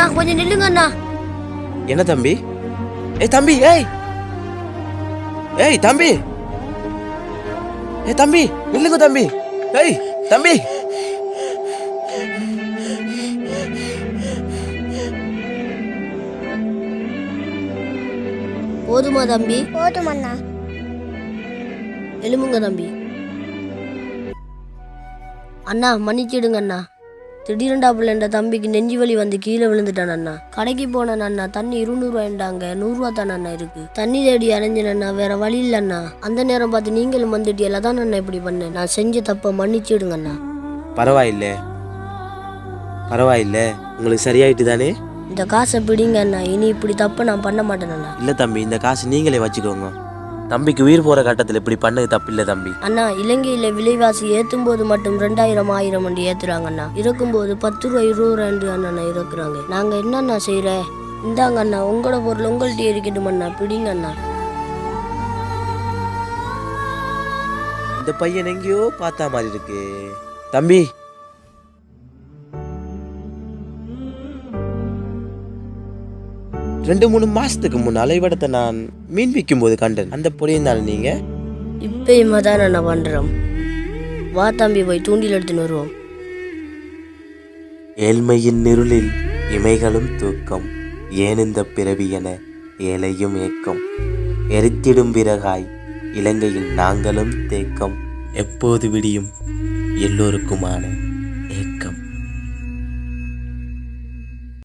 அண்ணா கொஞ்சம் நில்லுங்க அண்ணா. என்ன தம்பி? ஏய் தம்பி, ஏய் ஏய் தம்பி, ஏய் தம்பி நில்லுங்க தம்பி. ஏய் தம்பி, போதுமா தம்பி? போதும் அண்ணா. எழுமுங்க தம்பி. அண்ணா மன்னிச்சிடுங்க அண்ணா. திடீரெண்டாப்புல என்ற தம்பிக்கு நெஞ்சு வலி வந்து கீழே விழுந்துட்டான் அண்ணா. கடைக்கு போனேன் அண்ணா, தண்ணி 200 ரூபாய்ண்டாங்க. 100 ரூபா தானே அண்ணா இருக்கு. தண்ணி தேடி அலைஞ்சேன் அண்ணா, வேற வழி இல்லை அண்ணா. அந்த நேரம் பார்த்து நீங்களும் வந்துட்டியல தான் அண்ணா இப்படி பண்ணேன். நான் செஞ்ச தப்ப மன்னிச்சிடுங்க அண்ணா. பரவாயில்ல பரவாயில்ல, உங்களுக்கு சரியாயிட்டு தானே? இந்த காசை பிடிங்க அண்ணா, இனி இப்படி தப்ப நான் பண்ண மாட்டேன் அண்ணா. இல்ல தம்பி, இந்த காசு நீங்களே வச்சுக்கோங்க. தம்பிக்கு உயிர் போற கட்டத்தில் இப்படி பண்ணது தப்பு இல்லை தம்பி. அண்ணா, இலங்கையில விலைவாசி ஏற்றும் போது மட்டும் 2000 1000 என்று ஏத்துறாங்க அண்ணா. இருக்கும்போது 10 ரூபா 20 ரூபா என்று அண்ணா இருக்கிறாங்க. நாங்க என்னண்ணா செய்யற? இந்தாங்க அண்ணா, உங்களோட பொருள் உங்கள்கிட்ட இருக்கட்டும் அண்ணா, பிடிங்க அண்ணா. இந்த பையன் எங்கேயோ பார்த்தா மாதிரி இருக்கு. தம்பி, ரெண்டு 3 மாசத்துக்கு முன்னால இவடத்தை நான் மீன் விற்கும் போது கண்டேன். அந்த பொடியும் தானே நீங்க? இப்பயுமா தான் அண்ணா பண்றோம். வா தம்பி, போய் தூண்டில் எடுத்துன்னு வருவோம். ஏழ்மையின் இருளில் இமைகளும் தூக்கம், ஏன் இந்த பிறவி என ஏழையும் ஏக்கம், எரித்திடும் விறகாய் இலங்கையில் நாங்களும் தேக்கம், எப்போது விடியும் எல்லோருக்குமான